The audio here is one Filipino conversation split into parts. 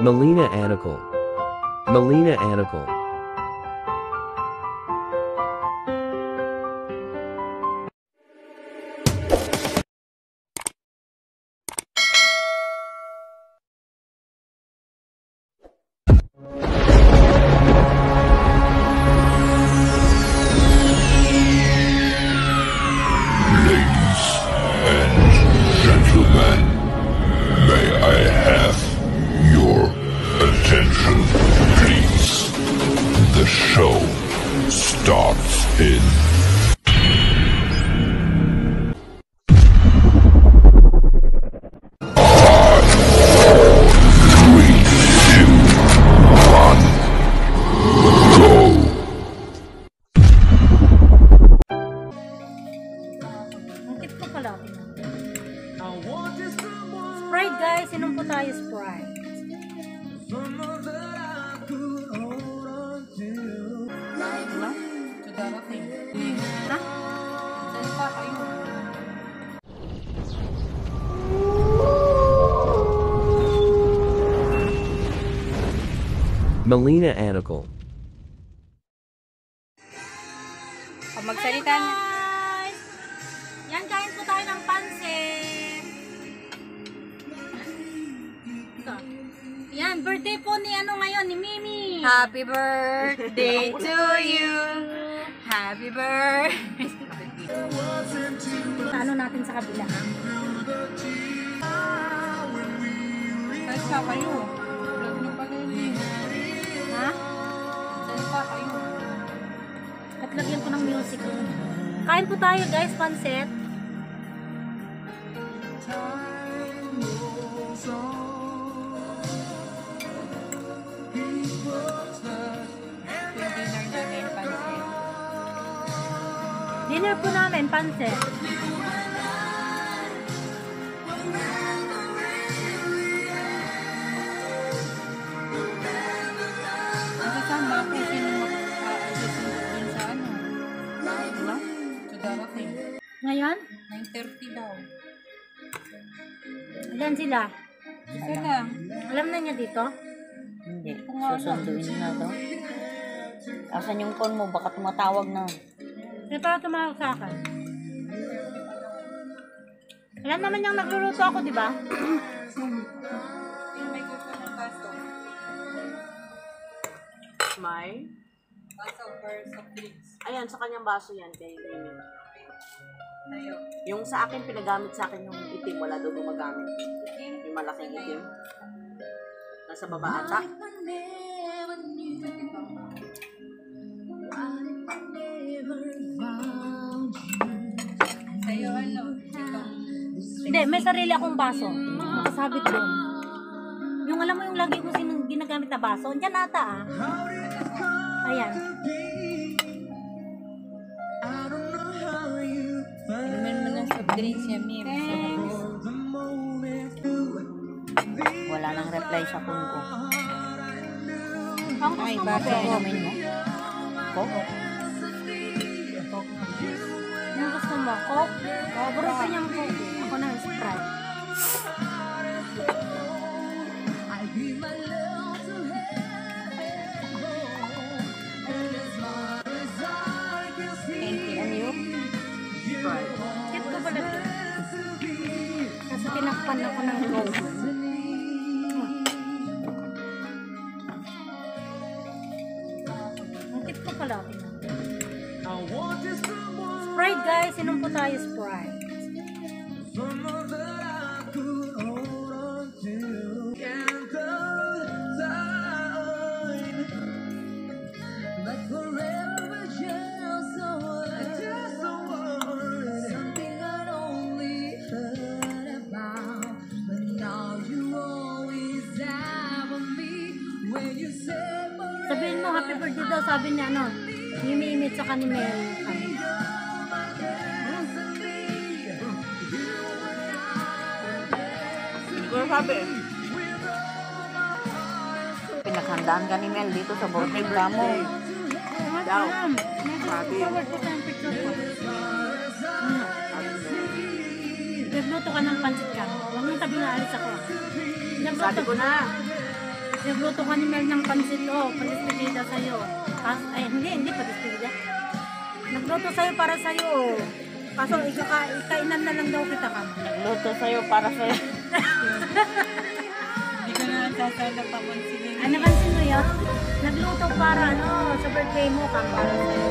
Melina Anicle. Melina Anicle. The show starts in 5, 4, 3, 2, 1, go! Ang ko pala. Sprite guys, inom po tayo Sprite. Melina Anicle. O magsalita na. Yan, kain po tayo ng pansit. Yan, birthday po ni ano ngayon, ni Mimi. Happy birthday to you. Happy birthday. Ano natin sa kabila? Saan pa kayo? Vlog na pala yun eh. Ha? Saan pa kayo? At lagyan ko ng music. Kain po tayo guys, pansit. Dinner po namin, pansit. Kasama ako sino mag-aayusin din sa ano? Ano? Sa darating. Ngayon? 9:30 daw. Ilan sila? Isa lang. Alam na niya dito? Hindi. Susunduin na daw. Asan yung phone mo? Baka tumatawag na. Hindi pa tumawag sa akin. Alam naman niyang nagluluto ako, di ba? May gusto ng baso. May? Baso or soft drinks. Ayan, sa kanyang baso yan. Kay Mimi. Tayo. Yung sa akin, pinagamit sa akin yung itim. Wala daw gumagamit. Yung malaking itim. Nasa baba ata. Sa'yo ano? Itong Hindi, may sarili akong baso. Nakasabit doon. Yung alam mo yung lagi ko ginagamit na baso. Diyan ata ah. Ayan. inuman mo ng soft drinks yan, Mim. Thanks. Wala nang reply sa phone ko. Ang Ay, gusto mo, baso. be? Inumin mo? Coke? Yung gusto mo, Coke? Buro pa niyang Coke. Ako ng Sprite. Ano yun? Sprite. Kit ko pala ito. Kasi tinakpan ako ng Coke. Ang kit ko pala. Sprite guys, inom po tayo Sprite. Sabihin mo, happy birthday daw, sabi niya ano, Mimi sa ni Mel. Siguro sabi. Pinaghandaan ka ni Mel dito sa birthday mo. Daw. Sabi. Forward ko sa picture ko. Nagluto ka ng pansit ka. Huwag mong sabi na alis ako. Sabi ko na. Nagluto ka ni Mel ng pansit, oh, padispedida sa'yo. Ay, hindi padispedida. Nagluto sa'yo para sa'yo, oh. Kaso, ikainan na lang daw kita ka. Nagluto sa'yo para sa'yo. Hindi ko na sasala pa kung sige. Ano napansin mo yun? Nagluto para, sa birthday mo ka, para sa'yo.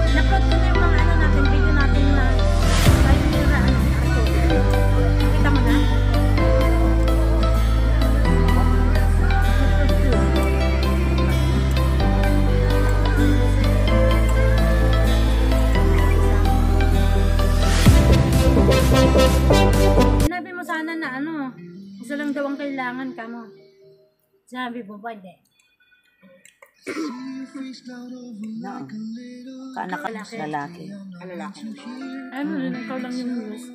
Napload ko na yung mga video natin na tayo nila, Kita mo na? Sinabi mo sana na isa lang daw ang kailangan ka mo. Sabi mo ba, hindi? Kaanak ka lalaki. Lalaki. Ikaw lang yung news.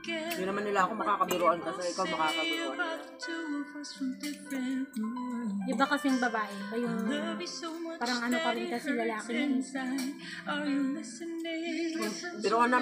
Hindi naman nila ako makakabiruan kasi ikaw makakabiruan. Iba kasing babae, iba yung parang pa rin kasi lalaki yun. Biruan na.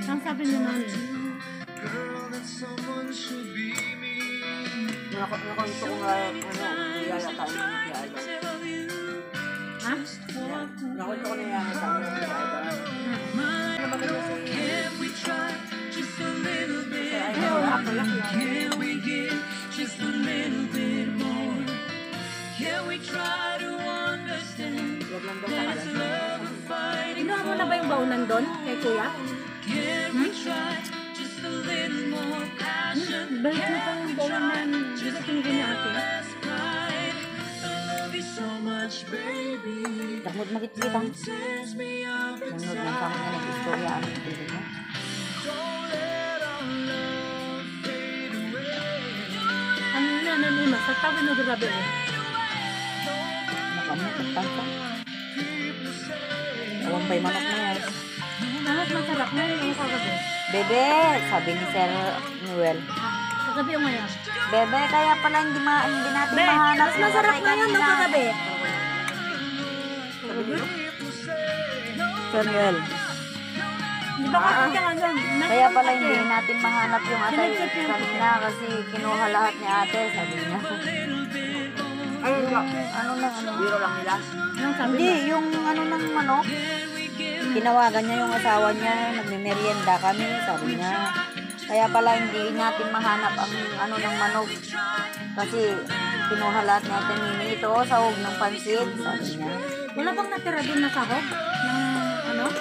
Ang sabi niyo nun, Nakwento ko nga, yaya tayo ng tiyada. ha? Nakwento ko na yaya tayo ng tiyada. Ano ba ganun sa Inuha mo na ba yung baunan doon kay kuya? Balik na pa yung baunan na gusto niya ate. Takmod magkikitang. Nanood lang kami na nag-istorya ang pili mo. Ano na nanima? Sa tabi na grabe eh. Nakamit, nagtansa. Awang bay manok na yan. Mas masarap na yung kagabi. Bebe, sabi ni Sir Noel. Kagabi yung ngayon. Bebe, kaya pala hindi natin Be, mahanap. mas masarap na yun nung kagabi. Sir Noel. Di ba kasi ka ano? Kaya pala hindi natin mahanap yung atay kanina kasi kinuha lahat ni ate, sabi niya. Ano biro lang nila? Hindi, yung ng manok. Tinawagan niya yung asawa niya, nagme-merienda kami, sabi niya. Kaya pala hindi natin mahanap ang ng manok. Kasi kinuha lahat ni ate Mimi. Ito, sahog ng pansit, sabi niya. Wala bang natira doon na sahog? Ng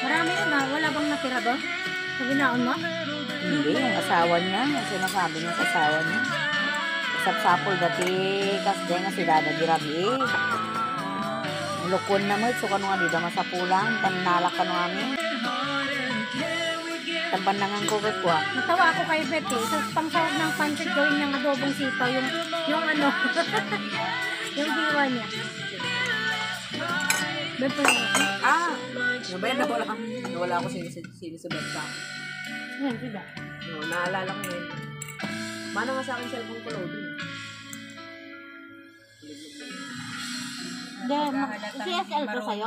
Marami yun wala bang natira doon? Sa binaon mo? Hindi, yung asawa niya, yung sinasabi niya sa asawa niya. Sapsapol dati, kasde nga si Dada Girabi. Lukon na mo, so kano nga dito masapulang, tanalak ka nung amin. Tampandangan ko ko Natawa ako kay Beth eh. Sa pangsahog ng pancit gawin niyang adobong sitaw, yung yung hiwa niya. Beth pa yun. Nabayan nawala ako sinisabet ka. Yan, diba? No, naalala ko yun. Mana nga sa akin cellphone ko loading. CSL ko sa'yo.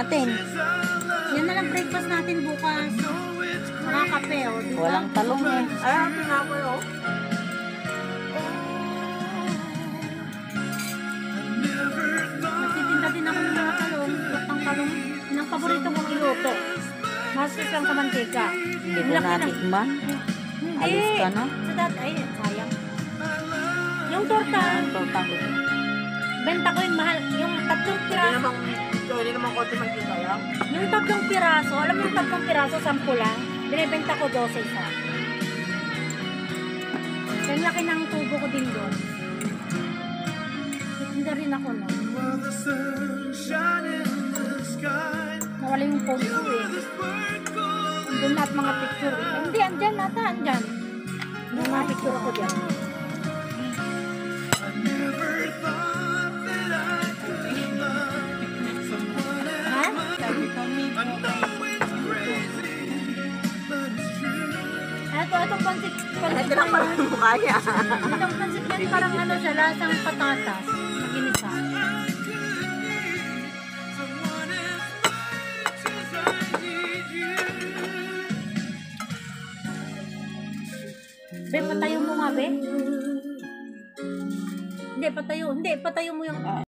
natin. Yan na lang breakfast natin bukas. Saka kape, o. Diba? Walang talong eh. Ay, ang pinapoy, oh. Magtitinda din ako ng mga talong. Lutang talong. Yun ang paborito kong iluto. Masus lang sa mantika. Hindi Ang ko laki ng- natikman. Hindi. Alis ka na. Sa dati, ay, sayang. Yung torta, Ang tortang gusto. benta ko yung mahal. Yung tatlong Hindi piraso. naman, hindi naman konti magkita lang. Yung tatlong piraso, alam mo yung tatlong piraso, 10 lang. Binibenta ko 12 isa. Yung laki ng tubo ko din doon. Titinda rin ako no. Nawala yung phone ko eh. Doon lahat mga picture eh. Hindi, andyan nata, andyan. Yung mga picture ako dyan. Ha? Sabi ko, amigo, Itong pansit Ito lang parang yung mukha niya. Itong pansit yan parang ano siya, lasang patatas. Maginisa. Be, patayo mo nga, be. Hindi, patayo mo yung